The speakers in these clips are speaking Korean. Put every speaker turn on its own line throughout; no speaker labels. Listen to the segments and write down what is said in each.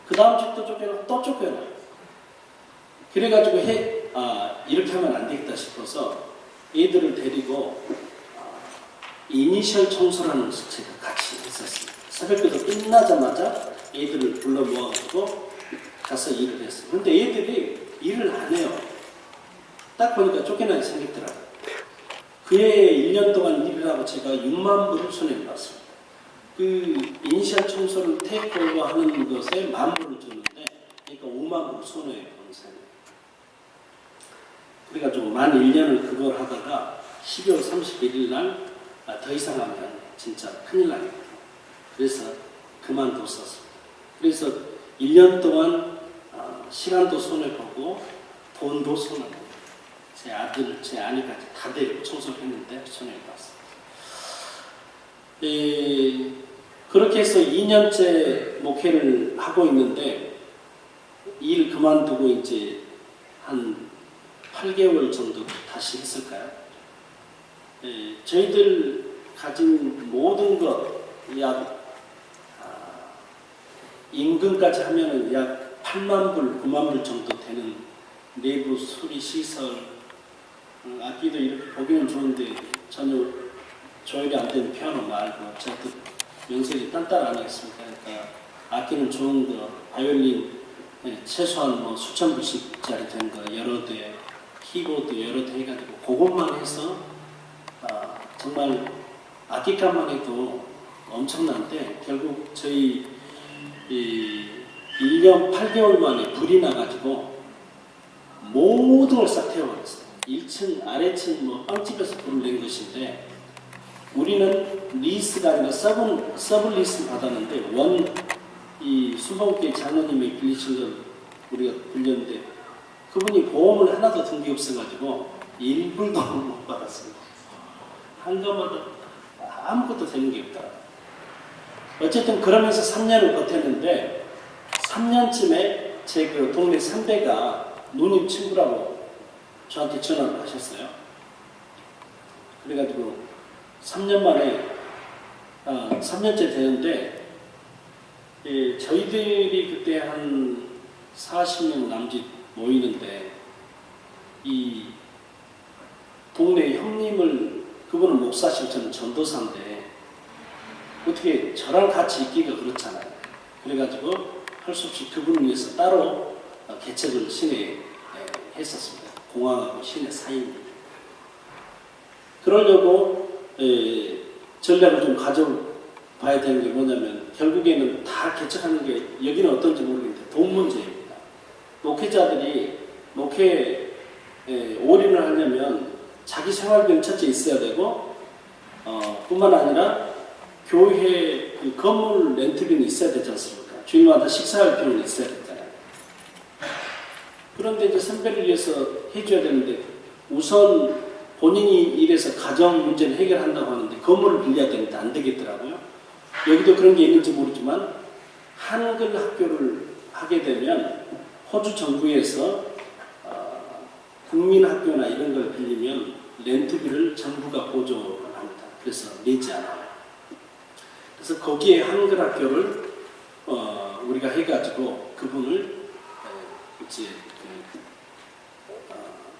그 다음 주도 쫓겨나고 또 쫓겨나요. 그래가지고 이렇게 하면 안 되겠다 싶어서 애들을 데리고 이니셜 청소라는 것을 제가 같이 했었습니다. 새벽기도 끝나자마자 애들을 불러 모아가지고 가서 일을 했어요. 근데 애들이 일을 안 해요. 딱 보니까 쫓겨나게 생겼더라고요. 그해 1년 동안 일을 하고 제가 6만 불을 손해를 봤습니다. 그 이니셜 청소를 테이크오버 하는 것에 1만 불을 줬는데, 그러니까 5만 불 손해를 본 셈이에요. 그래가지고 만 1년을 그걸 하다가 12월 31일 날 더 이상 하면 진짜 큰일 나겠다. 그래서 그만뒀었습니다. 그래서 1년 동안 시간도 손해보고 돈도 손해보고 제 아들, 제 아내까지 다 데리고 청소를 했는데 손해를 봤습니다. 그렇게 해서 2년째 목회를 하고 있는데 일 그만두고 이제 한 8개월 정도 다시 했을까요? 저희들 가진 모든 것, 약 임금까지 하면은 약 8만 불, 9만 불 정도 되는 내부 수리 시설, 악기도 이렇게 보기는 좋은데 전혀 조율이 안 되는 피아노 말고 저도 명색이 딴따라 아니겠습니까? 그러니까 악기는 좋은 거, 바이올린 최소한 뭐 수천 불씩짜리 된 거 여러 대, 키보드 여러 대 해가지고 그것만 해서 정말 악기값만 해도 엄청난데 결국 저희 1년 8개월 만에 불이 나가지고 모든 걸 싹 태워버렸어요. 1층, 아래층 뭐 빵집에서 불을 낸 것인데 우리는 리스가 아니라 서브 리스 받았는데 이 수봉계 장로님이 빌리신 걸 우리가 빌렸는데 그분이 보험을 하나도 든 게 없어가지고 1불도 못 받았습니다. 한 것마다 아무것도 되는 게 없더라고요. 어쨌든 그러면서 3년을 버텼는데 3년쯤에 제 그 동네 선배가 누님 친구라고 저한테 전화를 하셨어요. 그래가지고 3년 만에 3년째 되는데 저희들이 그때 한 40명 남짓 모이는데 이 동네 형님을 그분은 목사시고 저는 전도사인데 어떻게 저랑 같이 있기가 그렇잖아요. 그래가지고 할 수 없이 그분을 위해서 따로 개척을 시내에 했었습니다. 공항하고 시내 사이입니다. 그러려고 전략을 좀 가져봐야 되는 게 뭐냐면 결국에는 다 개척하는 게 여기는 어떤지 모르겠는데 돈 문제입니다. 목회자들이 목회에 올인을 하려면 자기 생활비는 첫째 있어야 되고 뿐만 아니라 교회 그 건물 렌트비는 있어야 되지 않습니까? 주일마다 식사할 필요는 있어야 되잖아요. 그런데 이제 선배를 위해서 해줘야 되는데 우선 본인이 일해서 가정 문제를 해결한다고 하는데 건물을 빌려야 되는데 안 되겠더라고요. 여기도 그런 게 있는지 모르지만 한글 학교를 하게 되면 호주 정부에서 국민학교나 이런 걸 빌리면 렌트비를 정부가 보조를 합니다. 그래서 내지 않아요. 그래서 거기에 한글 학교를 우리가 해가지고 그분을 이제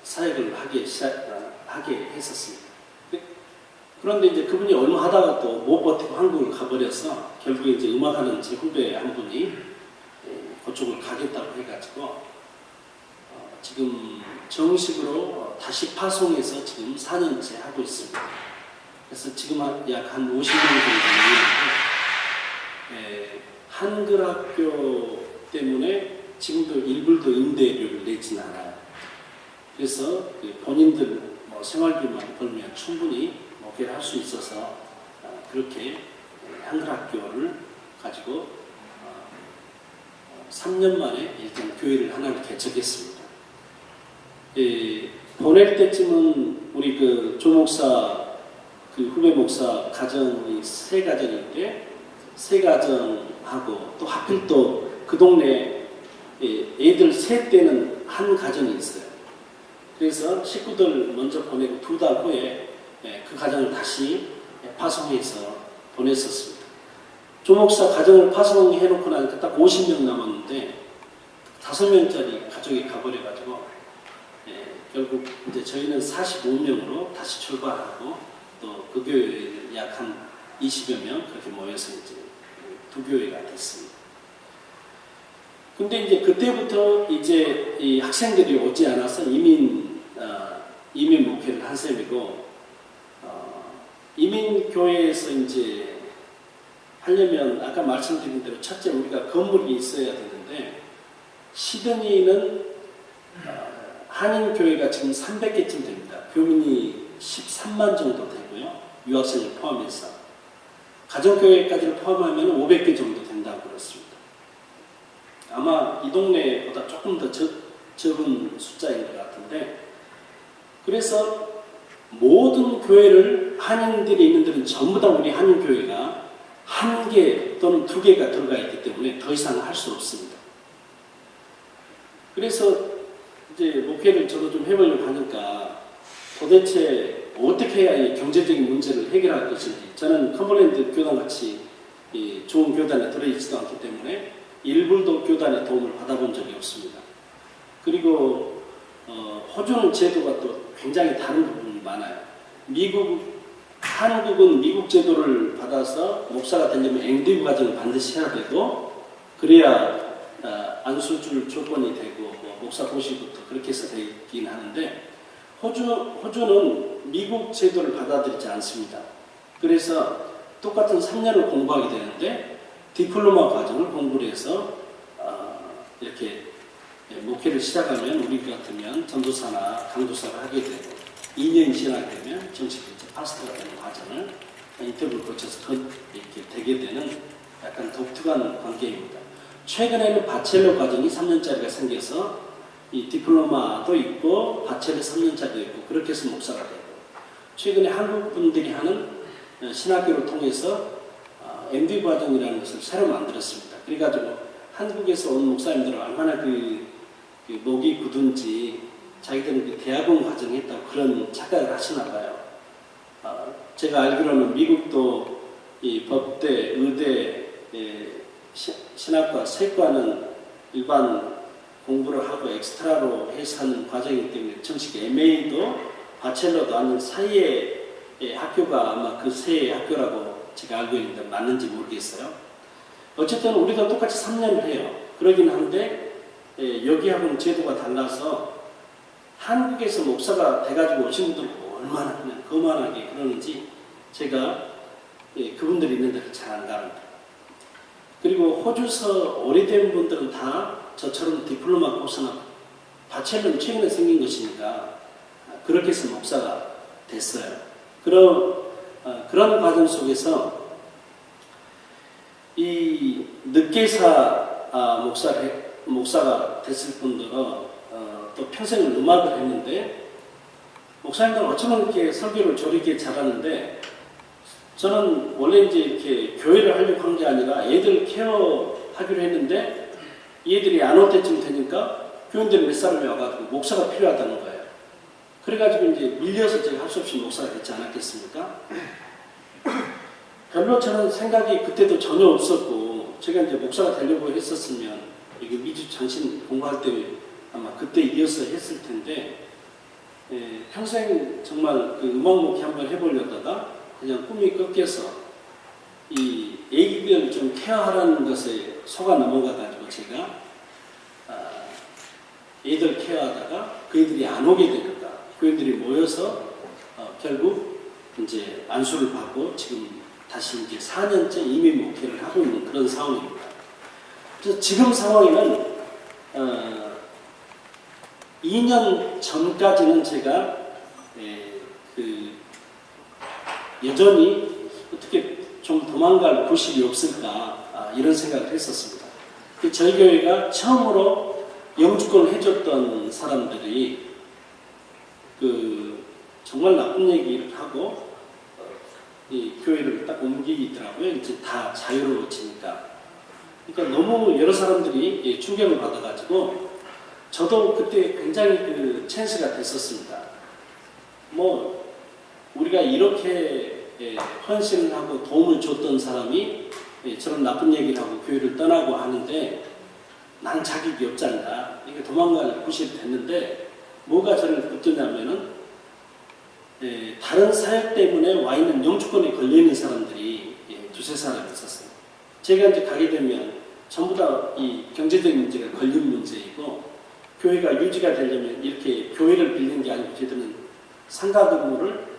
사역을 하게 했었습니다. 그런데 이제 그분이 얼마 하다가 또 못 버티고 한국을 가버려서 결국에 이제 음악하는 제 후배 한 분이 그쪽을 가겠다고 해가지고 지금 정식으로 다시 파송해서 지금 4년째 하고 있습니다. 그래서 지금 약 한 50명 정도 한글 학교 때문에 지금도 일불도 임대료를 내진 않아요. 그래서 본인들 뭐 생활비만 벌면 충분히 목회를 할 수 있어서 그렇게 한글 학교를 가지고 3년 만에 일단 교회를 하나를 개척했습니다. 보낼 때쯤은 우리 그 조 목사 그 후배 목사 가정이 3가정인데 3가정하고 또 하필 또 그 동네 애들 셋 때는 한 가정이 있어요. 그래서 식구들 먼저 보내고 2달 후에 그 가정을 다시 파송해서 보냈었습니다. 조 목사 가정을 파송해놓고 나니까 딱 50명 남았는데 5명짜리 가족이 가버려가지고 결국 이제 저희는 45명으로 다시 출발하고 또 그 교회에 약 한 20여 명 그렇게 모여서 이제 두 교회가 됐습니다. 근데 이제 그때부터 이제 이 학생들이 오지 않아서 이민 목회를 한 셈이고, 이민 교회에서 이제 하려면 아까 말씀드린 대로 첫째 우리가 건물이 있어야 되는데, 시드니는 한인 교회가 지금 300개쯤 됩니다. 교민이 13만 정도 되고요. 유학생을 포함해서 가정교회까지를 포함하면 500개 정도 된다고 그렇습니다. 아마 이 동네보다 조금 더 적은 숫자인 것 같은데, 그래서 모든 교회를 한인들이 있는 데는 전부 다 우리 한인교회가 1개 또는 2개가 들어가 있기 때문에 더 이상 할 수 없습니다. 그래서 이제 목회를 저도 좀 해보려고 하니까 도대체 어떻게 해야 이 경제적인 문제를 해결할 것인지, 저는 컴벌랜드 교단같이 좋은 교단에 들어있지도 않기 때문에 일불도 교단의 도움을 받아본 적이 없습니다. 그리고 호주는 제도가 또 굉장히 다른 부분이 많아요. 한국은 미국 제도를 받아서 목사가 되려면 앵디브 과정을 반드시 해야 되고, 그래야 안수줄 조건이 되고, 목사 보시부터 그렇게 해서 되긴 하는데, 호주는 미국 제도를 받아들이지 않습니다. 그래서 똑같은 3년을 공부하게 되는데, 디플로마 과정을 공부를 해서 이렇게 목회를 시작하면 우리 같으면 전도사나 강도사를 하게 되고, 2년 지나게 되면 정식 파스터가 되는 과정을 인터뷰를 거쳐서 이렇게 되게 되는 약간 독특한 관계입니다. 최근에는 바첼러 과정이 3년짜리가 생겨서 이 디플로마도 있고 바첼러 3년짜리도 있고 그렇게 해서 목사가 되고, 최근에 한국 분들이 하는 신학교를 통해서 MD 과정이라는 것을 새로 만들었습니다. 그래가지고 한국에서 온 목사님들은 얼마나 그 목이 굳은지 자기들은 그 대학원 과정에 있다고 그런 착각을 하시나 봐요. 제가 알기로는 미국도 이 법대, 의대, 신학과, 세과는 일반 공부를 하고 엑스트라로 해서 하는 과정이기 때문에 정식 MA도 바첼러도 하는 사이의 학교가 아마 그 세 학교라고 제가 알고 있는데 맞는지 모르겠어요. 어쨌든 우리도 똑같이 3년을 해요. 그러긴 한데 여기하고는 제도가 달라서 한국에서 목사가 돼가지고 오신 분들은 얼마나 그냥 거만하게 그러는지 제가 그분들이 있는 데를 잘 안 갑니다. 그리고 호주서 오래된 분들은 다 저처럼 디플로마 코스나 바첼러는 최근에 생긴 것이니까 그렇게 해서 목사가 됐어요. 그런 과정 속에서 이 늦게사 목사가 됐을 분들은 또 평생을 음악을 했는데, 목사님들은 어쩌면 이렇게 설교를 저렇게 잘하는데, 저는 원래 이제 이렇게 교회를 하려고 한 게 아니라 애들 케어하기로 했는데, 이 애들이 안 올 때쯤 되니까 교인들이 몇 사람이 와가지고 목사가 필요하다는 거예요. 그래가지고 이제 밀려서 제가 할 수 없이 목사가 됐지 않았겠습니까? 별로 저는 생각이 그때도 전혀 없었고, 제가 이제 목사가 되려고 했었으면 이게 미주 장신 공부할 때 아마 그때 이어서 했을 텐데, 평생 정말 그 음악 목회 한번 해보려다가 그냥 꿈이 꺾여서 이 애기들 좀 케어하라는 것에 속아 넘어가가지고 제가 애들 케어하다가 그 애들이 안 오게 되니까 교인들이 모여서 결국 이제 안수를 받고 지금 다시 이제 4년째 이민 목회를 하고 있는 그런 상황입니다. 그래서 지금 상황에는 2년 전까지는 제가 여전히 어떻게 좀 도망갈 구실이 없을까 이런 생각을 했었습니다. 저희 교회가 처음으로 영주권을 해줬던 사람들이 정말 나쁜 얘기를 하고 이 교회를 딱 옮기더라고요. 이제 다 자유로워지니까. 그러니까 너무 여러 사람들이 충격을 받아가지고 저도 그때 굉장히 그 찬스가 됐었습니다. 뭐 우리가 이렇게 헌신을 하고 도움을 줬던 사람이 저런 나쁜 얘기를 하고 교회를 떠나고 하는데 나는 자격이 없지 않나. 이게 도망갈 구실이 됐는데 뭐가 저를 붙드냐면은 다른 사역 때문에 와 있는 영주권에 걸려 있는 사람들이 두세 사람 있었어요. 제가 이제 가게 되면 전부 다 이 경제적인 문제가 걸린 문제이고 교회가 유지가 되려면 이렇게 교회를 빌린 게 아니고 저희들은 상가 건물을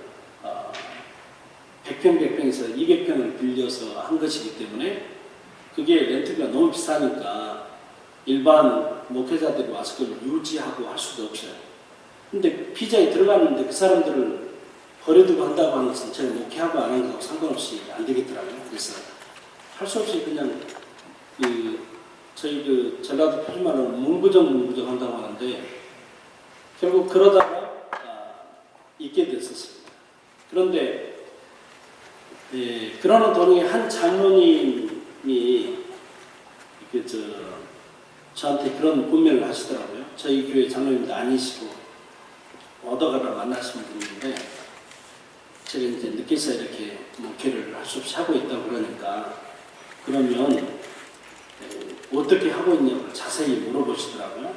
100평, 100평에서 200평을 빌려서 한 것이기 때문에 그게 렌트가 너무 비싸니까 일반 목회자들이 와서 그걸 유지하고 할 수도 없어요. 근데 피자에 들어갔는데 그 사람들을 버려두고 한다고 하는 것은 제가 목회하고 안 하는 거하고 상관없이 안 되겠더라고요. 그래서 할 수 없이 그냥 저희 전라도 표준말로는 문구정 한다고 하는데 결국 그러다가 있게 됐었습니다. 그런데 그러는 도중에 한 장로님이 저한테 그런 권면을 하시더라고요. 저희 교회 장로님도 아니시고 얻어가다 만나신 분인데 제가 이제 늦게서 이렇게 목회를 할 수 없이 하고 있다고 그러니까 그러면 어떻게 하고 있냐고 자세히 물어보시더라고요.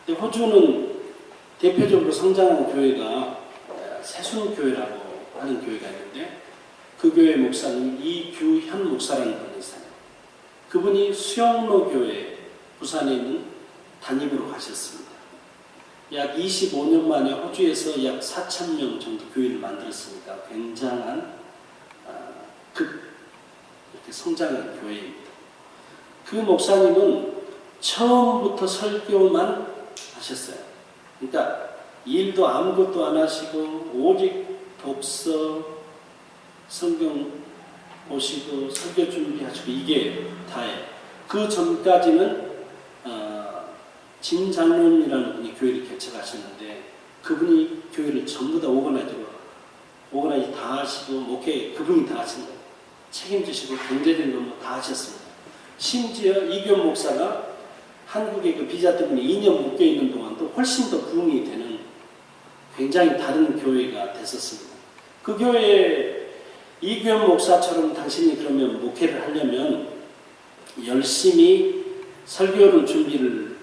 근데 호주는 대표적으로 성장한 교회가 새순교회라고 하는 교회가 있는데 그 교회 목사님 이규현 목사라는 분이 있어요. 그분이 수영로 교회 부산에 있는 담임으로 가셨습니다. 약 25년 만에 호주에서 약 4,000명 정도 교회를 만들었으니까 굉장한 이렇게 성장한 교회입니다. 그 목사님은 처음부터 설교만 하셨어요. 그러니까 일도 아무것도 안 하시고 오직 독서, 성경 보시고 설교 준비하시고 이게 다예요. 그 전까지는 진 장로님이라는 분이 교회를 개척하셨는데 그분이 교회를 전부 다 오거나이즈 다 하시고 목회 그분이 다 하신 거예요. 책임지시고 경제적인 건 다 하셨습니다. 심지어 이규현 목사가 한국의 그 비자 때문에 2년 묶여 있는 동안도 훨씬 더 부흥이 되는 굉장히 다른 교회가 됐었습니다. 그 교회에 이규현 목사처럼 당신이 그러면 목회를 하려면 열심히 설교를 준비를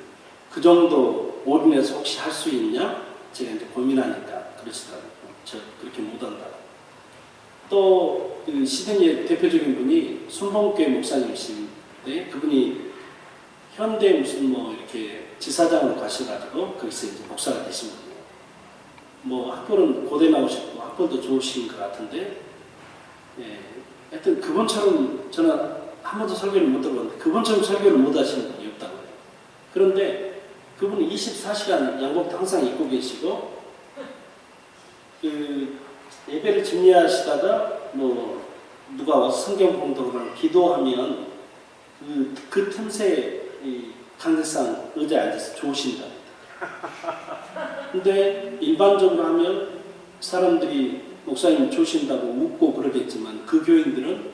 그 정도 올인해서 혹시 할 수 있냐? 제가 이제 고민하니까 그러시더라고요. 저 그렇게 못한다. 또 그 시드니의 대표적인 분이 순봉교회 목사님이신데 그분이 현대 무슨 이렇게 지사장으로 가셔가지고 거기서 이제 목사가 되신 분이에요. 학벌은 고대 나오셨고 학벌도 좋으신 것 같은데 하여튼 그분처럼 저는 한 번도 설교를 못 들어봤는데 그분처럼 설교를 못 하시는 분이 없다고 해요. 그런데 그분은 24시간 양복도 항상 입고 계시고 예배를 준비하시다가 누가 와서 성경 봉독을 기도하면 그 틈새에 강대상 의자에 앉아서 좋으신다. 근데 일반적으로 하면 사람들이 목사님 좋으신다고 웃고 그러겠지만 그 교인들은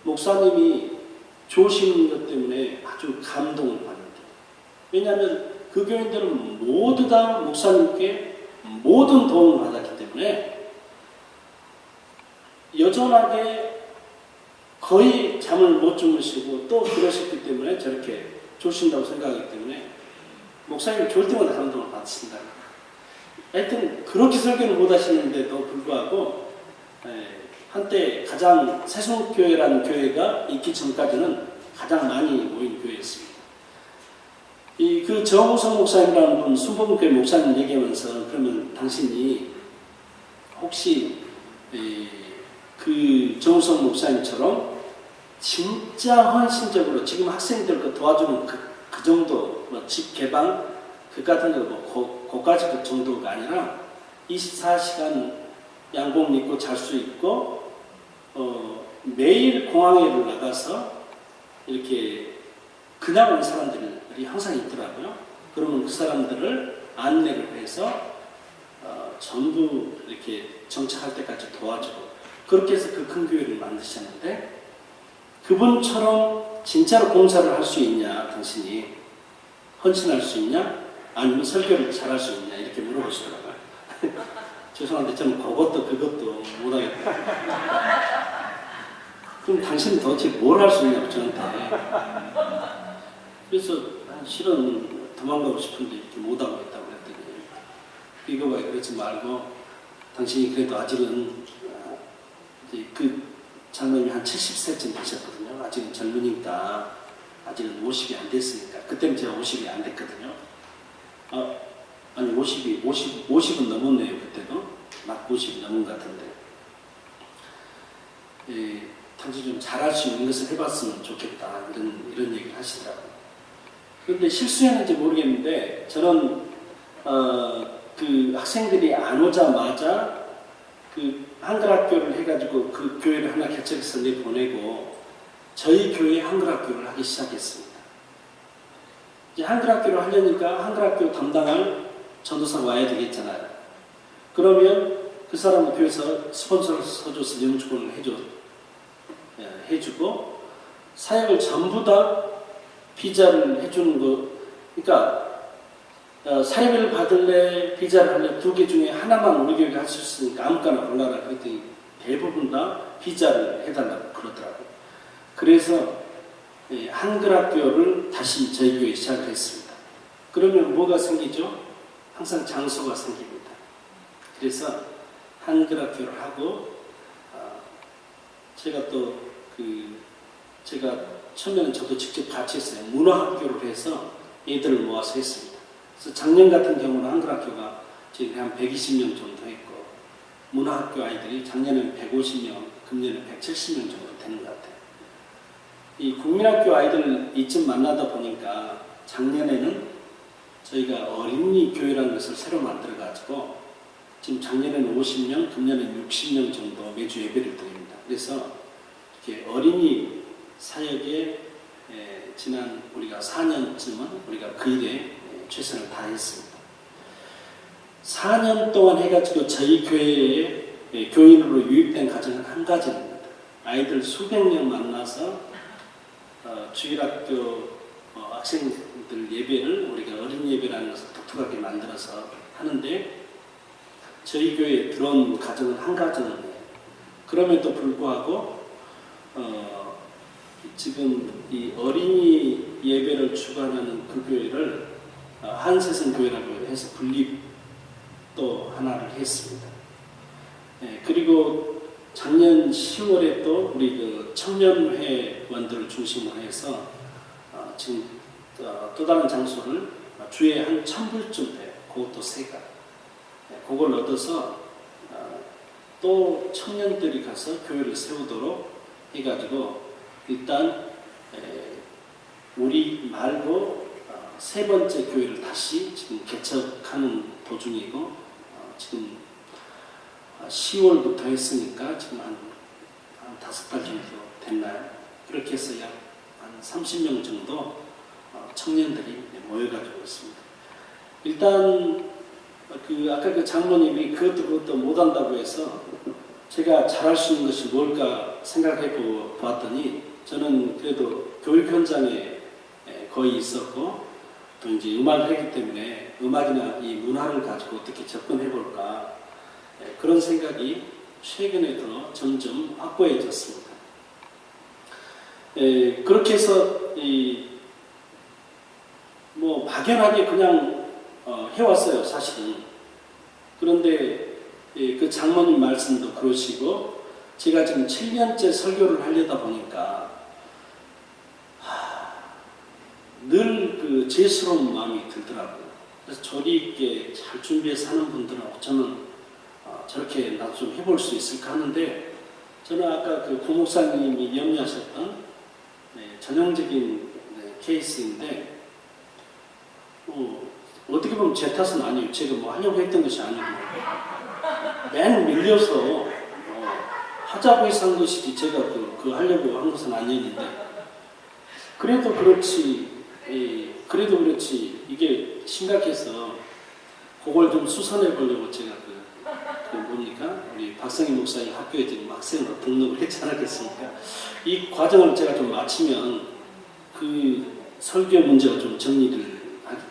목사님이 좋으신 것 때문에 아주 감동을 받는다. 왜냐하면 그 교인들은 모두 다 목사님께 모든 도움을 받았기 때문에 여전하게 거의 잠을 못 주무시고 또 그러셨기 때문에 저렇게 좋으신다고 생각하기 때문에 목사님이 좋을 때마다 감동을 받으신다. 하여튼 그렇게 설교를 못 하시는데도 불구하고 한때 가장 새송교회라는 교회가 있기 전까지는 가장 많이 모인 교회였습니다. 그 정우성 목사님이라는 분 순복음교회 목사님 얘기하면서 그러면 당신이 혹시 그 정우성 목사님처럼 진짜 헌신적으로 지금 학생들 그 도와주는 그 정도 집 개방 그 같은 거 고까지 그 정도가 아니라 24시간 양복 입고 잘 수 있고 매일 공항에 나가서 이렇게 그냥 온 사람들이 항상 있더라고요. 그러면 그 사람들을 안내를 해서 전부 이렇게 정착할 때까지 도와주고 그렇게 해서 그 큰 교회를 만드셨는데 그분처럼 진짜로 공사를 할 수 있냐 당신이 헌신할 수 있냐 아니면 설교를 잘할 수 있냐 이렇게 물어보시더라고요. 죄송한데 저는 그것도 못하겠다. 그럼 당신은 도대체 뭘 할 수 있냐고 저한테. 그래서 실은 도망가고 싶은데 이렇게 못하고 있다고 그랬더니 이거 봐 그러지 말고 당신이 그래도 아직은 이제 그 장로님이 한 70세쯤 되셨거든요. 아직은 젊으니까 아직은 50이 안 됐으니까 그때는 제가 50이 안 됐거든요. 아니 50은 넘었네요. 그때도 막 50이 넘은 것 같은데 당신 좀 잘할 수 있는 것을 해봤으면 좋겠다 이런 얘기를 하시더라고요. 그런데 실수했는지 모르겠는데 저는 그 학생들이 안 오자마자 그 한글학교를 해가지고 그 교회를 하나 개척해서 내보내고 저희 교회에 한글학교를 하기 시작했습니다. 이제 한글학교를 하려니까 한글학교 담당할 전도사가 와야 되겠잖아요. 그러면 그 사람은 교회에서 스폰서를 써줘서 영주권을 해주고 사역을 전부 다 비자를 해주는 거. 그러니까 사례비를 받을래 비자를 할래 두 개 중에 하나만 우리 교회가 할 수 있으니까 아무거나 골라라 그랬더니 대부분 다 비자를 해달라고 그러더라고요. 그래서 한글학교를 다시 저희 교회에 시작했습니다. 그러면 뭐가 생기죠? 항상 장소가 생깁니다. 그래서 한글학교를 하고 제가 또 제가 처음에는 저도 직접 같이 했어요. 문화학교를 해서 애들을 모아서 했습니다. 그래서 작년 같은 경우는 한글학교가 저희 한 120명 정도 했고 문화학교 아이들이 작년에는 150명, 금년에 170명 정도 되는 것 같아요. 이 국민학교 아이들 이쯤 만나다 보니까 작년에는 저희가 어린이 교회라는 것을 새로 만들어가지고 지금 작년에는 50명, 금년에는 60명 정도 매주 예배를 드립니다. 그래서 이렇게 어린이 사역에 지난 우리가 4년쯤은 우리가 그 일에 최선을 다했습니다. 4년 동안 해가지고 저희 교회에 교인으로 유입된 가정은 한 가정입니다. 아이들 수백 명 만나서 주일학교 학생들 예배를 우리가 어린이 예배라는 것을 독특하게 만들어서 하는데 저희 교회에 들어온 가정은 한 가정이에요. 그럼에도 불구하고 지금 이 어린이 예배를 주관하는 그 교회를 한세선 교회라고 해서 분립 또 하나를 했습니다. 그리고 작년 10월에 또 우리 그 청년회원들을 중심으로 해서 지금 또 다른 장소를 주에 한 1000불쯤 돼요. 그것도 세가. 그걸 얻어서 또 청년들이 가서 교회를 세우도록 해가지고 일단 우리 말고 세 번째 교회를 다시 지금 개척하는 도중이고 지금 10월부터 했으니까 지금 한 5달 정도 됐나요? 그렇게 해서 약 한 30명 정도 청년들이 모여가지고 있습니다. 일단 아까 그 장로님이 그것도 못한다고 해서 제가 잘할 수 있는 것이 뭘까 생각해 보았더니 저는 그래도 교육 현장에 거의 있었고 또 이제 음악을 했기 때문에 음악이나 이 문화를 가지고 어떻게 접근해 볼까 그런 생각이 최근에 들어 점점 확고해졌습니다. 그렇게 해서 뭐 막연하게 그냥 해왔어요, 사실은. 그런데 그 장모님 말씀도 그러시고 제가 지금 7년째 설교를 하려다 보니까 늘 그 죄스러운 마음이 들더라고요. 그래서 조리 있게 잘 준비해서 하는 분들은 저는 저렇게 나도 좀 해볼 수 있을까 하는데 저는 아까 그 부목사님이 염려하셨던 전형적인 케이스인데 어떻게 보면 제 탓은 아니에요. 제가 뭐 하려고 했던 것이 아니고 맨 밀려서 하자고 해서 한 것이지 제가 그 하려고 한 것은 아니었는데 그래도 그렇지 이게 심각해서 그걸 좀 수선해 보려고 제가 뭡니까 우리 박성희 목사님 학교에 지금 학생으로 등록을 했지 않았겠습니까? 이 과정을 제가 좀 마치면 그 설교 문제가 좀 정리를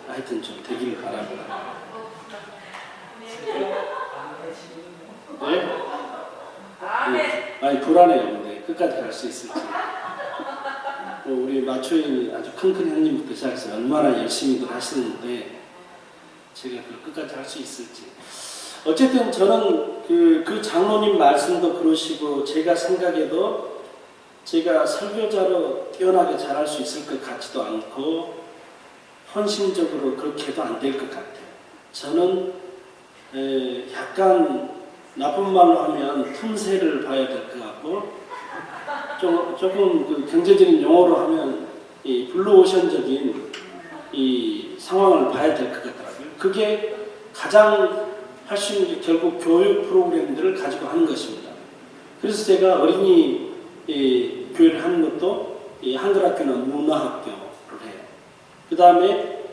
하여튼 좀 되기를 바랍니다. 네? 아니 불안해요. 근데 끝까지 갈 수 있을지. 우리 마초인 아주 큰큰 형님부터 시작해서 얼마나 열심히들 하시는데 제가 그걸 끝까지 할 수 있을지. 어쨌든 저는 그 장로님 말씀도 그러시고 제가 생각해도 제가 설교자로 뛰어나게 잘할 수 있을 것 같지도 않고 헌신적으로 그렇게도 안 될 것 같아요. 저는 약간 나쁜 말로 하면 틈새를 봐야 될 것 같고 조금 그 경제적인 용어로 하면 이 블루오션적인 이 상황을 봐야 될 것 같더라고요. 그게 가장 할 수 있는 게 결국 교육 프로그램들을 가지고 하는 것입니다. 그래서 제가 어린이 교회를 하는 것도 한글학교나 문화학교를 해요. 그 다음에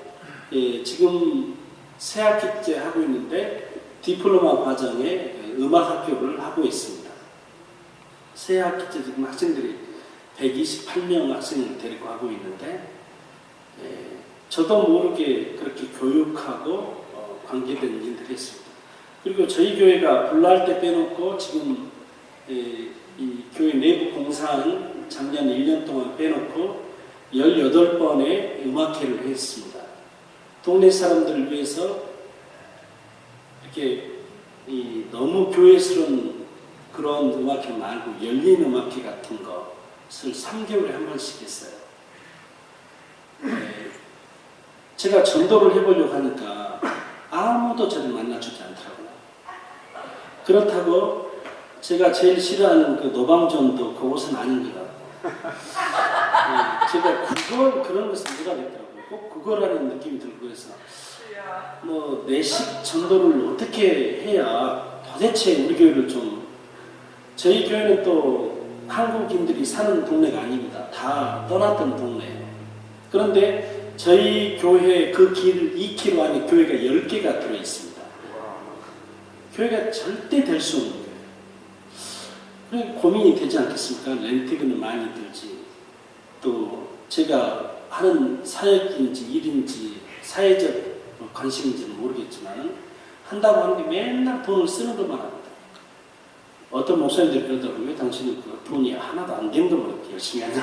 지금 새 학기째 하고 있는데 디플로마 과정에 음악학교를 하고 있습니다. 새 학기째 지금 학생들이 128명 학생을 데리고 하고 있는데 저도 모르게 그렇게 교육하고 관계된 일들을 했습니다. 그리고 저희 교회가 불날 때 빼놓고 지금 이 교회 내부 공사는 작년 1년 동안 빼놓고 18번의 음악회를 했습니다. 동네 사람들을 위해서 이렇게 너무 교회스러운 그런 음악회 말고 열린 음악회 같은 것을 3개월에 한 번씩 했어요. 제가 전도를 해보려고 하니까 아무도 저를 만나주지 않더라고요. 그렇다고 제가 제일 싫어하는 그 노방전도 그곳은 아닌 것 같고 제가 그런 것을 못하겠더라고요. 꼭 그거라는 느낌이 들고 해서 내식 전도를 어떻게 해야 도대체 우리 교회를 좀 저희 교회는 또 한국인들이 사는 동네가 아닙니다. 다 떠났던 동네예요. 그런데 저희 교회 그 길 2km 안에 교회가 10개가 들어있습니다. 교회가 절대 될 수 없는 거예요. 그래 고민이 되지 않겠습니까? 렌트비는 많이 들지. 또 제가 하는 사역인지 일인지 사회적 관심인지는 모르겠지만 한다고 하는 게 맨날 돈을 쓰는 것만 합니다. 어떤 목사님들이 그러더라고요. 왜 당신은 그 돈이 하나도 안 된 것만 열심히 하냐.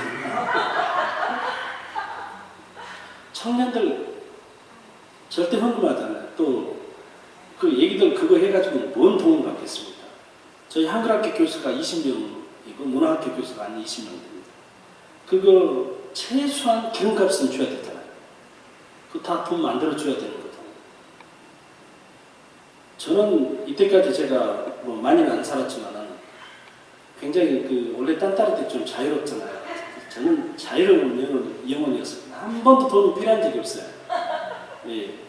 청년들 절대 헌금하잖아요. 또 그 얘기들 그거 해가지고 뭔 도움을 받겠습니까? 저희 한글학교 교수가 20명이고 문화학교 교수가 한 20명 됩니다. 그거 최소한 기름값은 줘야 되잖아요. 그거 다 돈 만들어줘야 되는 거잖아요. 저는 이때까지 제가 많이는 안 살았지만 굉장히 원래 딴따를 때 좀 자유롭잖아요. 저는 자유로운 영혼이었어요. 한 번도 돈이 필요한 적이 없어요.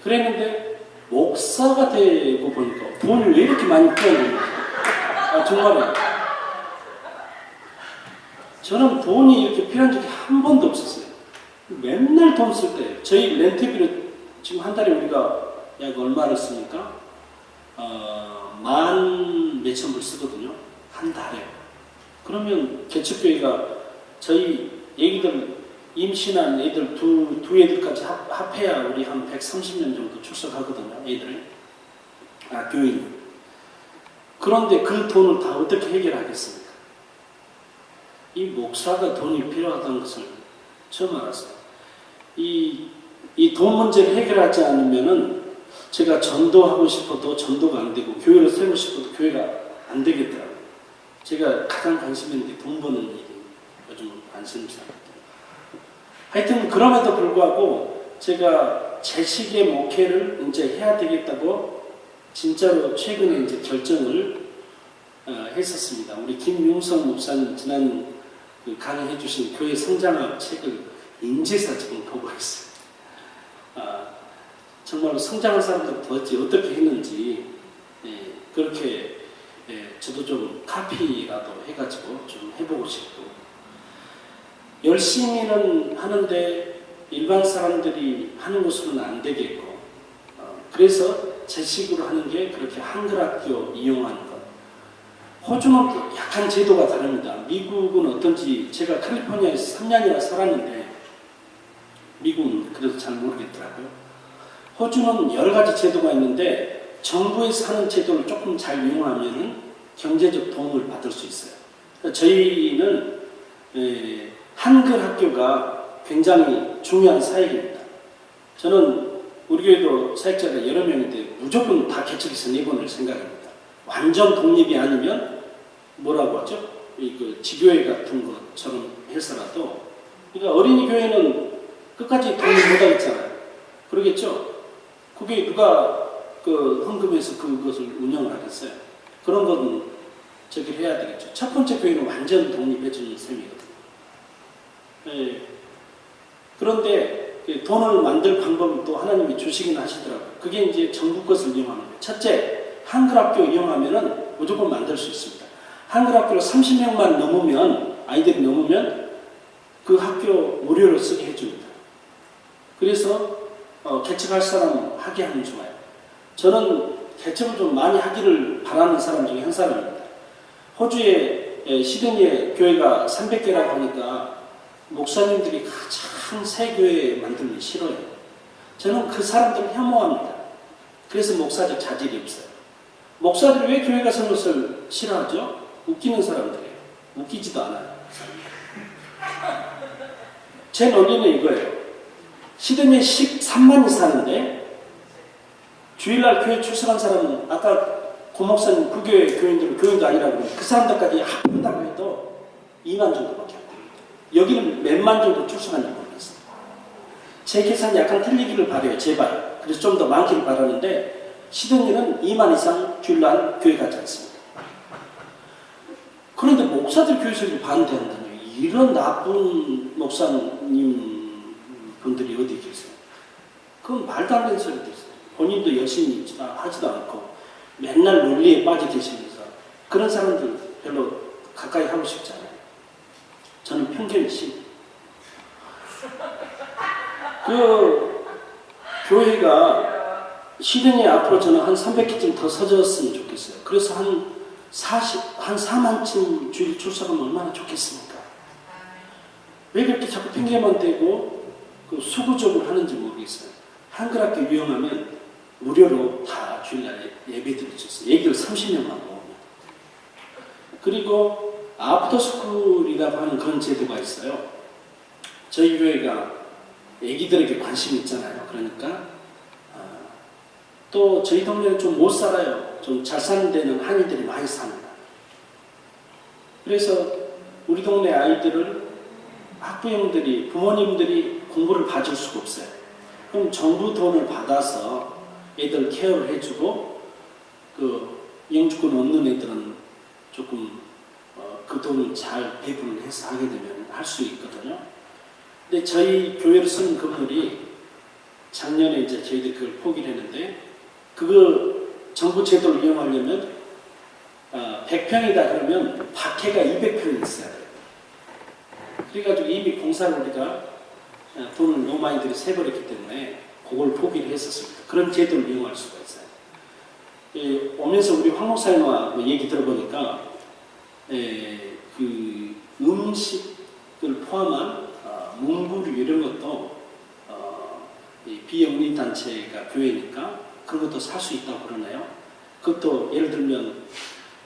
그랬는데 목사가 되고 보니까 돈이 왜 이렇게 많이 필요한 거예요? 정말요. 저는 돈이 이렇게 필요한 적이 한 번도 없었어요. 맨날 돈 쓸 때 저희 렌트비로 지금 한 달에 우리가 약 얼마를 쓰니까 10,000 몇천 불 쓰거든요. 한 달에. 그러면 개척교회가 저희 애기들 임신한 애들 두 애들까지 합해야 우리 한 130명 정도 출석하거든요. 애들이. 교인. 그런데 그 돈을 다 어떻게 해결하겠습니까? 이 목사가 돈이 필요하다는 것을 처음 알았어요. 이 돈 문제를 해결하지 않으면은 제가 전도하고 싶어도 전도가 안 되고 교회를 세우고 싶어도 교회가 안 되겠더라고요. 제가 가장 관심 있는 게 돈 버는 일이 요즘 관심사거든요. 하여튼 그럼에도 불구하고 제가 제식의 목회를 이제 해야 되겠다고 진짜로 최근에 이제 결정을 했었습니다. 우리 김용성 목사님 지난 강의해 주신 교회 성장학 책을 인지사 지금 보고 있어요. 정말로 성장한 사람들 도대체 어떻게 했는지 그렇게 저도 좀 카피라도 해가지고 좀 해보고 싶고 열심히는 하는데 일반 사람들이 하는 것으로는 안 되겠고 그래서 제식으로 하는 게 그렇게 한글학교 이용하는 것. 호주는 약간 제도가 다릅니다. 미국은 어떤지 제가 캘리포니아에서 3년이나 살았는데 미국은 그래도 잘 모르겠더라고요. 호주는 여러 가지 제도가 있는데 정부에서 하는 제도를 조금 잘 이용하면 경제적 도움을 받을 수 있어요. 저희는 한글 학교가 굉장히 중요한 사역입니다. 저는 우리 교회도 사역자가 여러 명인데 무조건 다 개척해서 내보낼 생각입니다. 완전 독립이 아니면 뭐라고 하죠? 그 지교회 같은 것처럼 해서라도, 그러니까 어린이 교회는 끝까지 독립 못하겠잖아요. 그러겠죠? 그게 누가 그 헌금해서 그것을 운영을 하겠어요? 그런 건 저기를 해야 되겠죠. 첫 번째 교회는 완전 독립해주는 셈이거든요. 예. 그런데 돈을 만들 방법을 또 하나님이 주시긴 하시더라고요. 그게 이제 정부 것을 이용하는 거예요. 첫째, 한글학교 이용하면은 무조건 만들 수 있습니다. 한글학교를 30명만 넘으면, 아이들이 넘으면 그 학교 무료로 쓰게 해줍니다. 그래서 개척할 사람 하게 하면 좋아요. 저는 개척을 좀 많이 하기를 바라는 사람 중에 한 사람입니다. 호주에 시드니에 교회가 300개라고 하니까 목사님들이 가장 새 교회 만들기 싫어요. 저는 그 사람들을 혐오합니다. 그래서 목사적 자질이 없어요. 목사들이 왜 교회 가서 것을 싫어하죠? 웃기는 사람들이에요. 웃기지도 않아요. 제 논리는 이거예요. 시드니에 13만이 사는데 주일날 교회 출석한 사람은, 아까 고 목사님 그 교회 교인들은 교인도 아니라고 그러면 그 사람들까지 합한다고 해도 2만 정도밖에 안 됩니다. 여기는 몇만 정도 출석하는지 모르겠어요. 제 계산이 약간 틀리기를 바라요. 제발. 그래서 좀 더 많기를 바라는데 시드니는 2만 이상 주일날 교회 가지 않습니다. 그런데 목사들 교회에서 반대한다니, 이런 나쁜 목사님 분들이 어디 계세요? 그건 말도 안 되는 소리도 있어요. 본인도 열심히 하지도 않고 맨날 논리에 빠져 계시면서 그런 사람들 별로 가까이 하고 싶지 않아요. 저는 편견이 심. 그 교회가 시드니 앞으로 저는 한 300개쯤 더 서졌으면 좋겠어요. 그래서 한 4만쯤 주일 출석하면 얼마나 좋겠습니까? 왜 그렇게 자꾸 핑계만 대고 그 수구적으로 하는지 모르겠어요. 한글학교 이용하면 무료로 다 주일날 예배 드릴 수 있어요. 애기를 30명만 모으면. 그리고 아프터스쿨이라고 하는 그런 제도가 있어요. 저희 교회가 애기들에게 관심이 있잖아요. 그러니까 또 저희 동네는 좀 못 살아요. 좀 잘 사는 데는 한인들이 많이 삽니다. 그래서 우리 동네 아이들을 학부형들이, 부모님들이 공부를 봐줄 수가 없어요. 그럼 정부 돈을 받아서 애들 케어를 해주고, 그 영주권 없는 애들은 조금 그 돈을 잘 배분을 해서 하게 되면 할 수 있거든요. 근데 저희 교회로 쓰는 건물이 작년에 이제 저희들이 그걸 포기를 했는데, 그거 정부 제도를 이용하려면 100평이다 그러면 박해가 200평이 있어야 돼요. 그래가지고 이미 공사를 우리가 돈을 너무 많이 들여 세버렸기 때문에 그걸 포기를 했었습니다. 그런 제도를 이용할 수가 있어요. 오면서 우리 황 목사님과 얘기 들어보니까 그 음식을 포함한 문구류 이런 것도 비영리 단체가 교회니까 그런 것도 살 수 있다고 그러나요? 그것도 예를 들면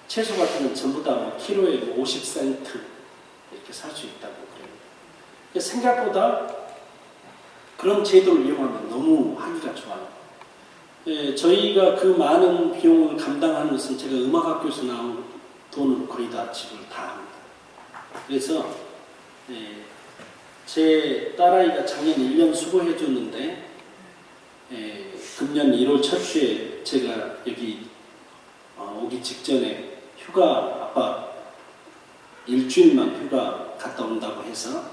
채소 같은 건 전부 다 뭐 키로에 50센트 이렇게 살 수 있다고 그래요. 그러니까 생각보다 그런 제도를 이용하면 너무 하기가 좋아요. 저희가 그 많은 비용을 감당하는 것은 제가 음악학교에서 나온 돈으로 거의 다 지불을 다 합니다. 그래서 제 딸아이가 작년에 1년 수고해 줬는데 금년 1월 첫 주에 제가 여기 오기 직전에 아빠 일주일만 휴가 갔다 온다고 해서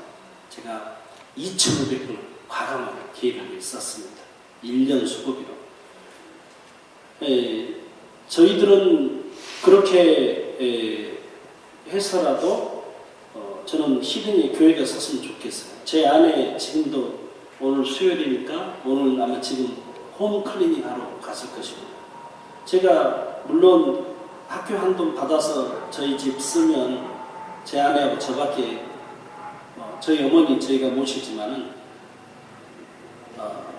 제가 2,500불 과감하게 기회를 썼습니다. 1년 수고비로. 저희들은 그렇게 해서라도 저는 시드니에 교회가 섰으면 좋겠어요. 제 아내 지금도 오늘 수요일이니까 오늘 아마 지금 홈클리닝 하러 갔을 것입니다. 제가 물론 학교 한돈 받아서 저희 집 쓰면 제 아내하고 저밖에 저희 어머니 저희가 모시지만은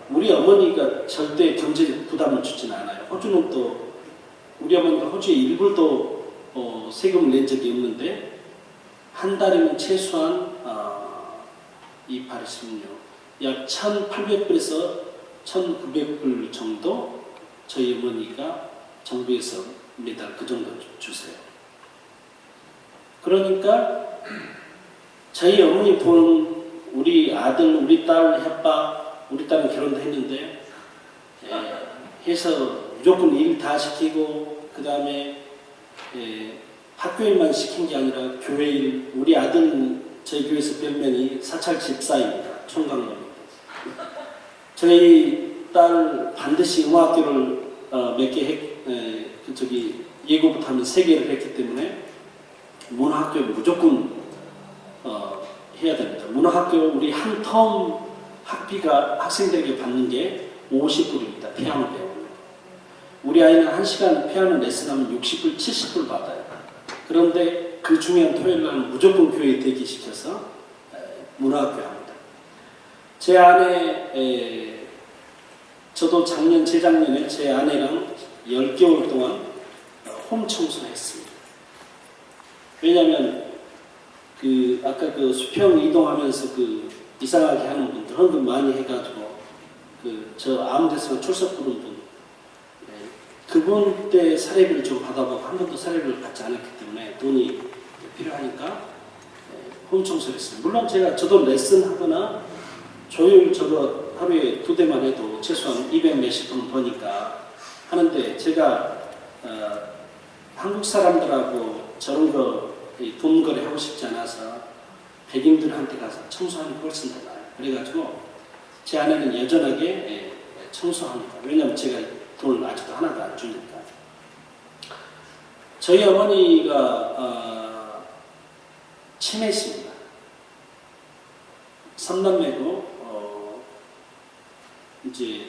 우리 어머니가 절대 경제적 부담을 주지는 않아요. 호주는 또 우리 어머니가 호주에 1불도 세금을 낸 적이 없는데 한 달이면 최소한 2816, 약 1,800불에서 1,900불 정도 저희 어머니가 정부에서 매달 그 정도 주세요. 그러니까 저희 어머니 돈, 우리 아들, 우리 딸 협박, 우리 딸은 결혼도 했는데 해서 무조건 일 다 시키고 그 다음에 학교 일만 시킨 게 아니라 교회 일, 우리 아들 저희 교회에서 별명이 사찰 집사입니다. 총각놈입니다. 저희 딸 반드시 음악학교를 몇 개 예고부터 하면 3개를 했기 때문에 문화학교를 무조건 해야 됩니다. 문화학교 우리 한 텀 학비가 학생들에게 받는 게 50불입니다. 피아노 배우면. 우리 아이는 1시간 피아노 레슨하면 60불, 70불 받아요. 그런데 그 중요한 토요일 날 무조건 교회에 대기시켜서 문화학교 합니다. 제 아내, 저도 재작년에 제 아내랑 10개월 동안 홈 청소를 했습니다. 왜냐하면 아까 수평 이동하면서 이상하게 하는 분들 헌금 많이 해가지고 저 아무 데서나 출석 부른 분 그분 때 사례비를 좀 받아보고 한 번도 사례비를 받지 않았기 때문에 돈이 필요하니까 홈 청소를 했습니다. 물론 저도 레슨하거나 조율 저도 하루에 2대만 해도 최소한 200 몇십 분 버니까 하는데 제가 한국 사람들하고 저런 돈 거래 하고 싶지 않아서 백인들한테 가서 청소하는 게 훨씬 더 나아요. 그래가지고 제 아내는 여전하게 청소합니다. 왜냐하면 제가 돈을 아직도 하나도 안 주니까. 저희 어머니가 치매십니다. 3남매고 이제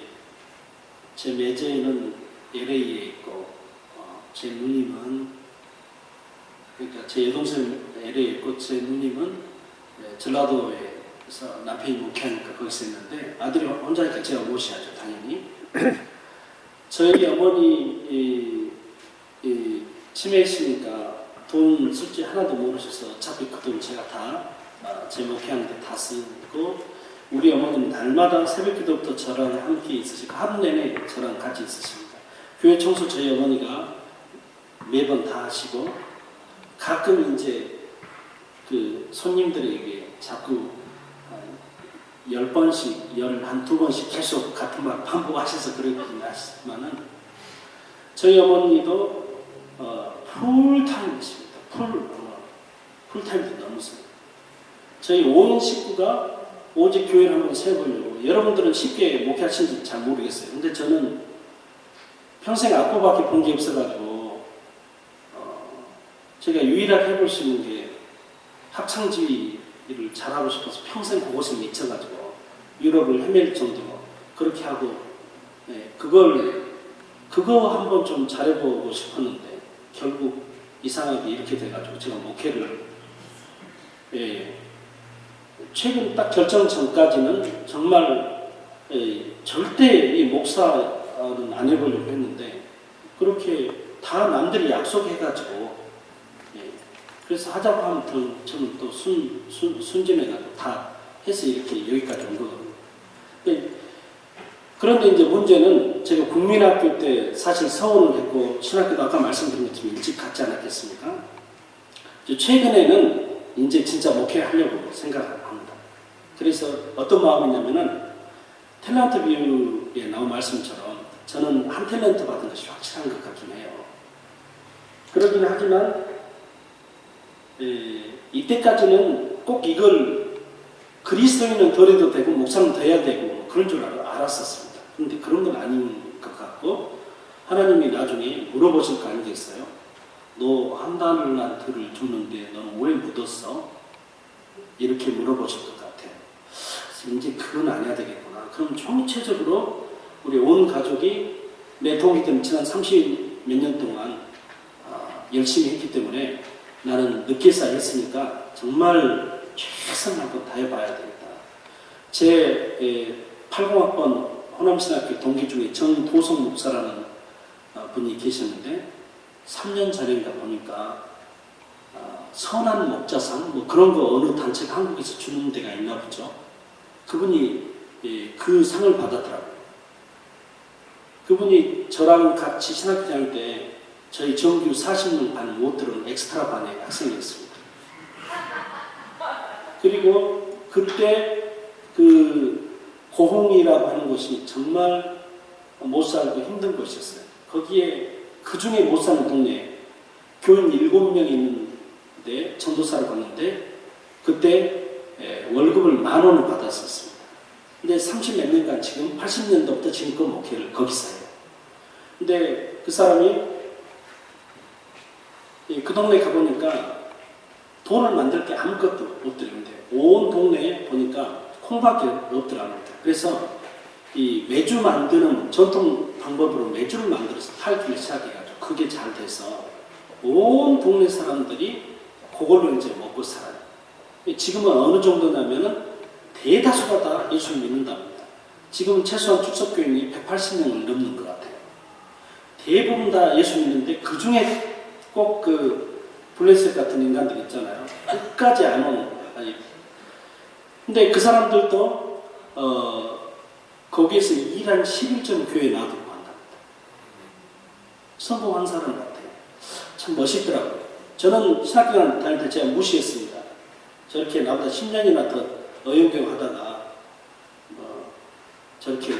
제 매제는 LA에 있고 제 누님은 그러니까 제 여동생 LA에 있고 제 누님은 전라도에서 남편이 목회하니까 거기서 있는데 아들이 혼자니까 제가 모셔야죠 당연히. 저희 어머니 치매이시니까 돈 쓸지 하나도 모르셔서 어차피 그 돈 제가 다 제 목회하는데 다 쓰고 우리 어머니는 날마다 새벽기도부터 저랑 함께 있으시고 하루 내내 저랑 같이 있으십니다. 교회 청소 저희 어머니가 매번 다 하시고 가끔 이제 손님들에게 자꾸 10번씩, 12번씩 계속 같은 말 반복하셔서 그러긴 하시지만은 저희 어머니도 풀타임이십니다. 풀타임도 넘으세요. 저희 온 식구가 오직 교회를 한번 세워보려고 여러분들은 쉽게 목회하신지 잘 모르겠어요. 근데 저는 평생 악보밖에 본 게 없어가지고 제가 유일하게 해볼 수 있는 게 학창지휘를 잘하고 싶어서 평생 그것에 미쳐가지고 유럽을 헤맬 정도로 그렇게 하고 그거 한번 좀 잘해보고 싶었는데 결국 이상하게 이렇게 돼가지고 제가 목회를 최근 딱 결정 전까지는 정말 절대 이 목사는 안 해보려고 했는데 그렇게 다 남들이 약속해가지고 그래서 하자고 하면 저는 또 순진해가지고 다 해서 이렇게 여기까지 온 거거든요. 그런데 이제 문제는 제가 국민학교 때 사실 서원을 했고 신학교도 아까 말씀드린 것처럼 일찍 갔지 않았겠습니까? 최근에는 이제 진짜 목회하려고 생각합니다. 그래서 어떤 마음이냐면은 탤런트 뷰에 나온 말씀처럼 저는 한 탤런트 받은 것이 확실한 것 같긴 해요. 그러긴 하지만 이때까지는 꼭 이걸 그리스도인은 더 해도 되고 목사는 더 해야 되고 그런 줄 알았었습니다. 그런데 그런 건 아닌 것 같고 하나님이 나중에 물어보실 거 아니겠어요? 너 한 달란트를 줬는데 너는 왜 묻었어? 이렇게 물어보실 것 같아요. 이제 그건 안 해야 되겠구나. 그럼 총체적으로 우리 온 가족이 내 동기 때문에 지난 30 몇 년 동안 열심히 했기 때문에 나는 늦게서 했으니까 정말 최선을 한번 다해봐야 되겠다. 제 80학번 호남신학교 동기 중에 정도성 목사라는 분이 계셨는데 3년 전인가 보니까 선한 목자상 뭐 그런 거 어느 단체가 한국에서 주는 데가 있나 보죠. 그분이 그 상을 받았더라고요. 그분이 저랑 같이 신학교 다닐 때 저희 정규 40명 반 못 들은 엑스트라 반의 학생이었습니다. 그리고 그때 그 고흥이라고 하는 곳이 정말 못 살고 힘든 곳이었어요. 거기에 그 중에 못 사는 동네에 교인 7명이 있는데 전도사를 갔는데 그때 월급을 10,000원을 받았었습니다. 근데 30몇 년간 지금 80년도부터 지금껏 목회를 거기서 해요. 근데 그 사람이 그 동네 가보니까 돈을 만들 게 아무것도 없더라고요. 온 동네에 보니까 콩밖에 없더라고요. 그래서 이 매주 만드는 전통 방법으로 매주를 만들어서 팔기 시작해가지고 그게 잘 돼서 온 동네 사람들이 그걸로 이제 먹고 살아요. 지금은 어느 정도냐면은 대다수가 다 예수를 믿는답니다. 지금 최소한 축석교인이 180명을 넘는 것 같아요. 대부분 다 예수 믿는데 그 중에 꼭 그 블레셋 같은 인간들 있잖아요. 끝까지 안 오는 거예요. 근데 그 사람들도 거기에서 일한 11점 교회 놔두고 한답니다. 성공한 사람 같아요. 참 멋있더라고요. 저는 신학교 다닐 때 제가 무시했습니다. 저렇게 나보다 10년이나 더 어영경 하다가 저렇게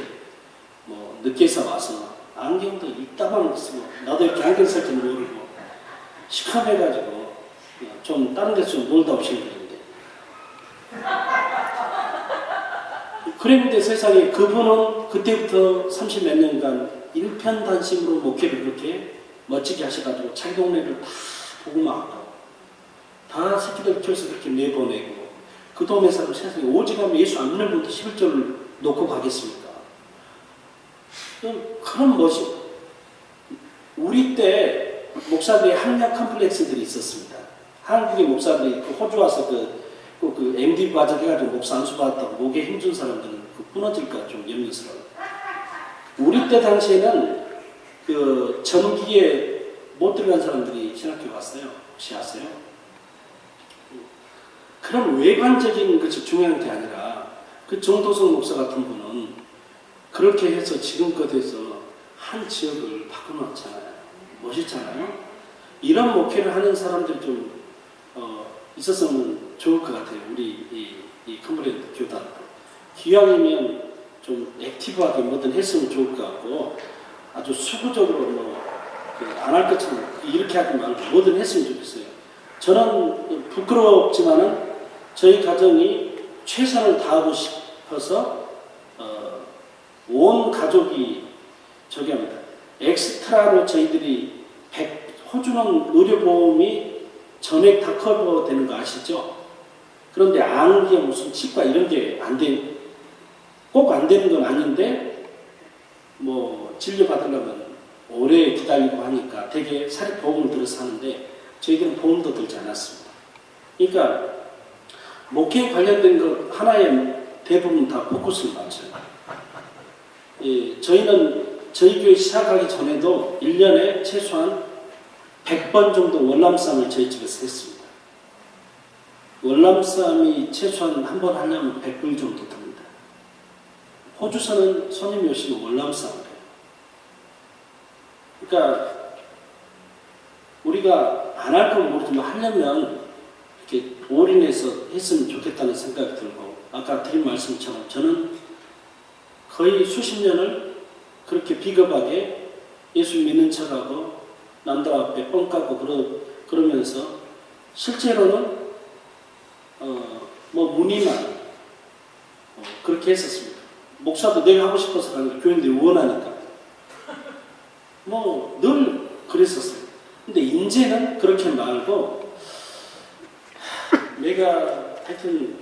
늦게서 와서 안경도 이따만 쓰고 나도 이렇게 안경 쓸 줄 모르고 시커매가지고 좀 다른 데서 좀 놀다 오시는 분인데 그랬는데 세상에 그분은 그때부터 30몇 년간 일편단심으로 목회를 그렇게 멋지게 하셔가지고 자기 동네를 다 보고만 하고 다 새끼들 키워서 그렇게 내보내고 그 동네 사람 세상에 오직하면 예수 안 믿는 분도 11조를 놓고 가겠습니까? 그런 멋이 우리 때 목사들이 학력 컴플렉스들이 있었습니다. 한국의 목사들이 호주 와서 그 MD 과정 해가지고 목사 안수 받았다고 목에 힘준 사람들은 끊어질까 좀 염려스러워요. 우리 때 당시에는 그 전기에 못 들어간 사람들이 신학교 갔어요. 혹시 아세요? 그런 외관적인 것이 중요한 게 아니라 그 정도성 목사 같은 분은 그렇게 해서 지금껏 해서 한 지역을 바꿔놨잖아요. 멋있잖아요. 이런 목회를 하는 사람들이 좀 있었으면 좋을 것 같아요. 우리 이 컴플레인트 교단도 기왕이면 좀 액티브하게 뭐든 했으면 좋을 것 같고 아주 수구적으로 안 할 것처럼 이렇게 하지 말고 뭐든 했으면 좋겠어요. 저는 부끄럽지만은 저희 가정이 최선을 다하고 싶어서 온 가족이 저기 합니다. 엑스트라로 저희들이 호주는 의료보험이 전액 다 커버되는 거 아시죠? 그런데 암기야 무슨 치과 이런 게 꼭 안 되는 건 아닌데 진료 받으려면 오래 기다리고 하니까 되게 사립보험을 들어서 하는데 저희들은 보험도 들지 않았습니다. 그러니까 목회에 관련된 것 하나에 대부분 다 포커스를 맞춰요. 저희는 저희 교회 시작하기 전에도 1년에 최소한 100번 정도 월남쌈을 저희 집에서 했습니다. 월남쌈이 최소한 한 번 하려면 100불 정도 듭니다. 호주서는 손님이 오시면 월남쌈을 해요. 그러니까 우리가 안 할 건 모르지만 하려면 이렇게 올인해서 했으면 좋겠다는 생각이 들고 아까 드린 말씀처럼 저는 거의 수십 년을 그렇게 비겁하게 예수 믿는 척하고 남들 앞에 뻥 까고 그러면서 실제로는 문의만 그렇게 했었습니다. 목사도 내가 하고 싶어서 가는 거 교인들이 원하니까 늘 그랬었어요. 근데 이제는 그렇게 말고 내가 하여튼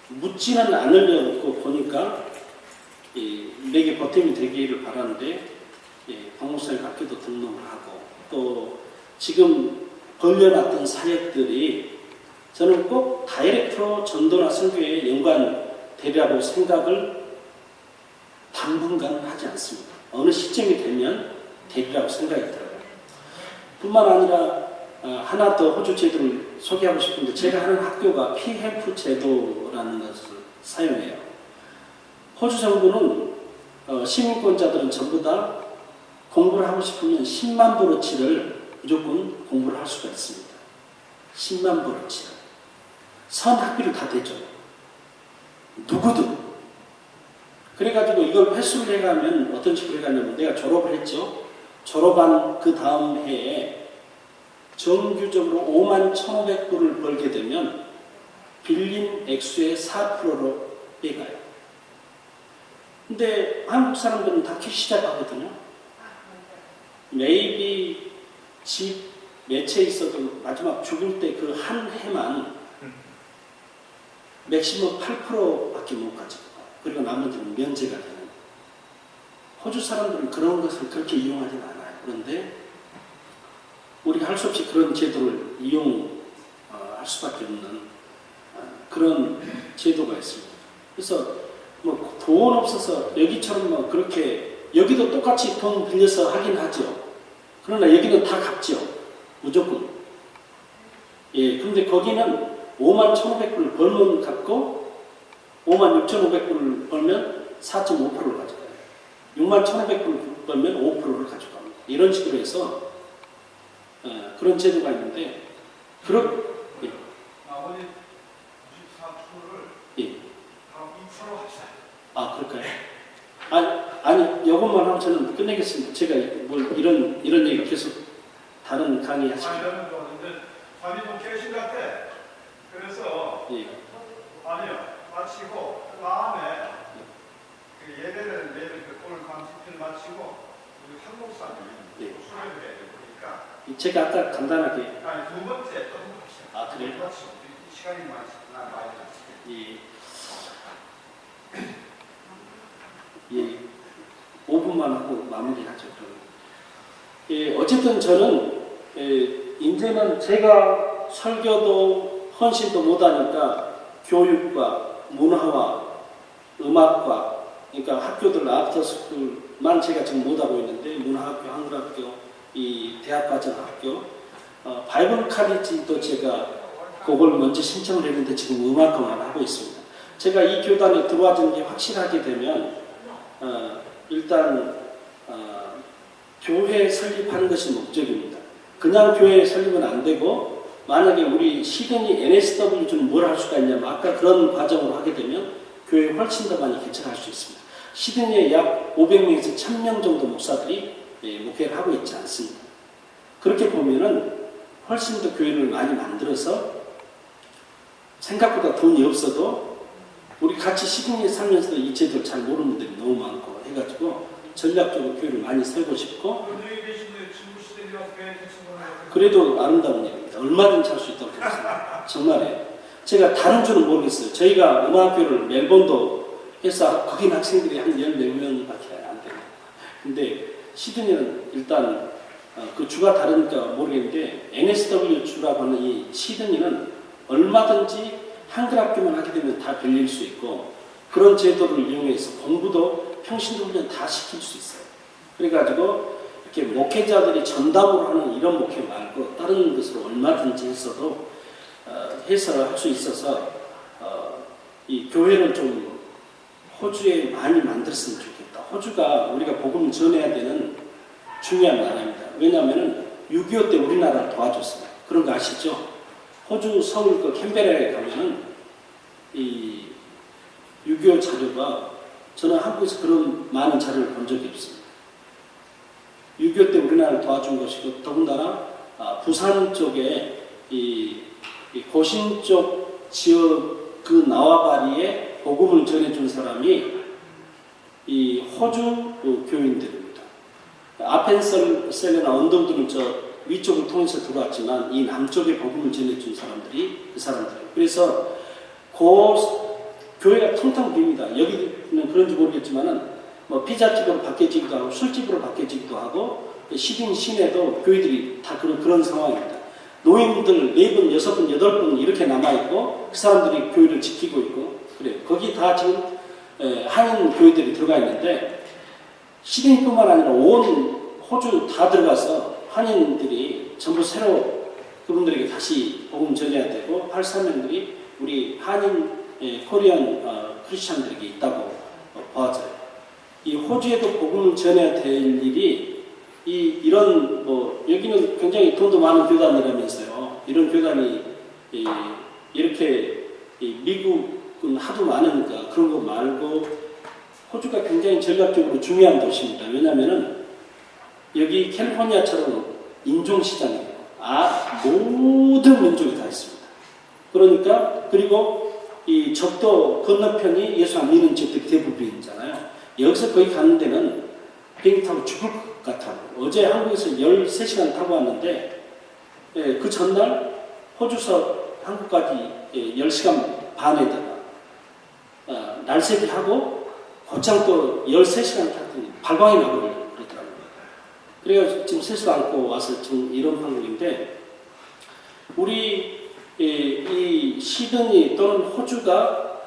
묻지는 않으려고 보니까 내게 보탬이 되기를 바라는데 박목사님 학교도 등록을 하고 또 지금 벌려놨던 사역들이 저는 꼭 다이렉트로 전도나 선교에 연관되리라고 생각을 당분간 하지 않습니다. 어느 시점이 되면 되리라고 생각이 들어요. 뿐만 아니라 하나 더 호주 제도를 소개하고 싶은데 제가 하는 학교가 PHELP 제도라는 것을 사용해요. 호주 정부는 시민권자들은 전부 다 공부를 하고 싶으면 10만 불어치를 무조건 공부를 할 수가 있습니다. 10만 불어치를. 선학비를 다 대줘요. 누구든. 그래가지고 이걸 회수를 해가면 어떤 식으로 해가냐면 내가 졸업을 했죠. 졸업한 그 다음 해에 정규적으로 51,500불을 벌게 되면 빌린 액수의 4%로 빼가요. 근데 한국 사람들은 다 시작하거든요. maybe 집 몇 채 있어도 마지막 죽을 때 그 한 해만 맥시멈 8%밖에 못 가지고 그리고 나머지는 면제가 되는. 호주 사람들은 그런 것을 그렇게 이용하지는 않아요. 그런데 우리가 할 수 없이 그런 제도를 이용할 수밖에 없는 그런 제도가 있습니다. 그래서 뭐 돈 없어서 여기처럼 뭐 그렇게 여기도 똑같이 돈 빌려서 하긴 하죠. 그러나 여기는 다 갚죠. 무조건. 예, 근데 거기는 51,500불 벌면 갚고 56,500불 벌면 4.5%를 가져가요. 61,500불 벌면 5%를 가져갑니다. 이런 식으로 해서 그런 제도가 있는데 예.
나머지 94%를
예.
그럼 2% 합시다.
아, 그럴까요? 아니, 이것만 하고 저는 끝내겠습니다. 제가 뭘 이런 얘기 계속 다른 강의 하시고.
저는 좋았는데, 아니, 뭐, 계신 것 같아. 그래서,
예.
아니요, 마치고, 그 다음에, 그 예배를 오늘 강습을 마치고, 우리 한국사님
예.
수련을 해야 되니까.
제가 아까 간단하게.
아니, 두 번째 또 합시다.
아, 그래요?
마치고, 시간이 많이
예. 예. 5분만 하고 마무리하죠. 예, 어쨌든 저는 이제는 제가 설교도 헌신도 못하니까 교육과 문화와 음악과 그러니까 학교들 아프터스쿨만 제가 지금 못하고 있는데 문화학교, 한글학교, 이 대학과정학교, 바이블 카리지도 제가 그걸 먼저 신청을 했는데 지금 음악과만 하고 있습니다. 제가 이 교단에 들어와준 게 확실하게 되면 일단 교회 설립하는 것이 목적입니다. 그냥 교회 설립은 안 되고 만약에 우리 시드니 NSW 좀 뭘 할 수가 있냐면 아까 그런 과정으로 하게 되면 교회 훨씬 더 많이 개척할 수 있습니다. 시드니에 약 500명에서 1000명 정도 목사들이 목회를 하고 있지 않습니다. 그렇게 보면은 훨씬 더 교회를 많이 만들어서 생각보다 돈이 없어도 우리 같이 시드니에 살면서도 이 제도를 잘 모르는 분들이 너무 많고 해가지고 전략적으로 교회를 많이 세우고 싶고 그래도 아름다운 일입니다. 얼마든지 할 수 있다고 생각합니다. 정말에 제가 다른 줄은 모르겠어요. 저희가 음악학교를 멜번도 해서 거긴 학생들이 한 14명밖에 안 돼요. 근데 시드니는 일단 그 주가 다르니까 모르겠는데 NSW 주라고 하는 이 시드니는 얼마든지 한글 학교만 하게 되면 다 빌릴 수 있고 그런 제도를 이용해서 공부도 평신도 훈련 다 시킬 수 있어요. 그래가지고 이렇게 목회자들이 전담으로 하는 이런 목회 말고 다른 것으로 얼마든지 했어도 해서 할 수 있어서 이 교회를 좀 호주에 많이 만들었으면 좋겠다. 호주가 우리가 복음을 전해야 되는 중요한 나라입니다. 왜냐하면 6.25 때 우리나라를 도와줬어요. 그런 거 아시죠? 호주 서울 그 캔베라에 가면은 이 6.25 자료가 저는 한국에서 그런 많은 자료를 본 적이 없습니다. 6.25 때 우리나라를 도와준 것이고 더군다나 부산 쪽에 이 고신 쪽 지역 그 나와바리에 복음을 전해준 사람이 이 호주 교인들입니다. 아펜셀레나 언더우드는 저 위쪽을 통해서 들어왔지만 이 남쪽에 복음을 전해준 사람들이 그 사람들이에요. 그래서 교회가 텅텅 빕니다. 여기는 그런지 모르겠지만은 뭐 피자집으로 바뀌어지기도 하고 술집으로 바뀌어지기도 하고 시드니 시내도 교회들이 다 그런 상황입니다. 노인들 4분, 6분, 8분 이렇게 남아있고 그 사람들이 교회를 지키고 있고 그래요. 거기 다 지금 한인 교회들이 들어가 있는데 시드니뿐만 아니라 온 호주 다 들어가서 한인들이 전부 새로 그분들에게 다시 복음 전해야 되고 83명들이 우리 한인 코리안 크리스찬들에게 있다고 보아져요. 이 호주에도 복음을 전해야 될 일이 이런 뭐 여기는 굉장히 돈도 많은 교단이라면서요. 이런 교단이 이렇게 미국은 하도 많으니까 그런 거 말고 호주가 굉장히 전략적으로 중요한 도시입니다. 왜냐하면은 여기 캘리포니아처럼 인종시장이에요. 모든 민족이 다 있습니다. 그러니까 그리고 이 적도 건너편이 예수 안 믿는 지역들이 대부분이잖아요. 여기서 거기 가는 데는 비행기 타고 죽을 것 같아요. 어제 한국에서 13시간 타고 왔는데 그 전날 호주서 한국까지 10시간 반에다가 날새기하고 곧장 또 13시간 탔더니 발광이 나고 그러더라고요. 그래서 지금 세수 안고 와서 지금 이런 방법인데 우리 이 시드니 또는 호주가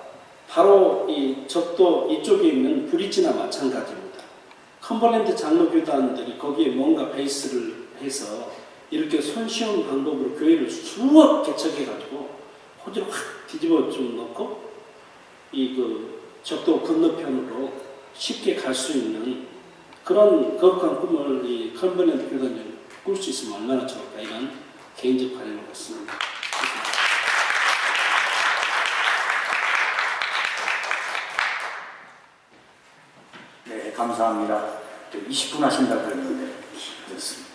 바로 이 적도 이쪽에 있는 브리지나 마찬가지입니다. 컴버랜드 장로교단들이 거기에 뭔가 베이스를 해서 이렇게 손쉬운 방법으로 교회를 수억 개척해가지고 호주를 확 뒤집어 좀 놓고 그 적도 건너편으로 쉽게 갈 수 있는 그런 거룩한 꿈을 이 컴버랜드 교단이 꿀 수 있으면 얼마나 좋을까 이런 개인적 바람을 갖습니다.
네, 감사합니다. 20분 하신다고 했는데, 그렇습니다.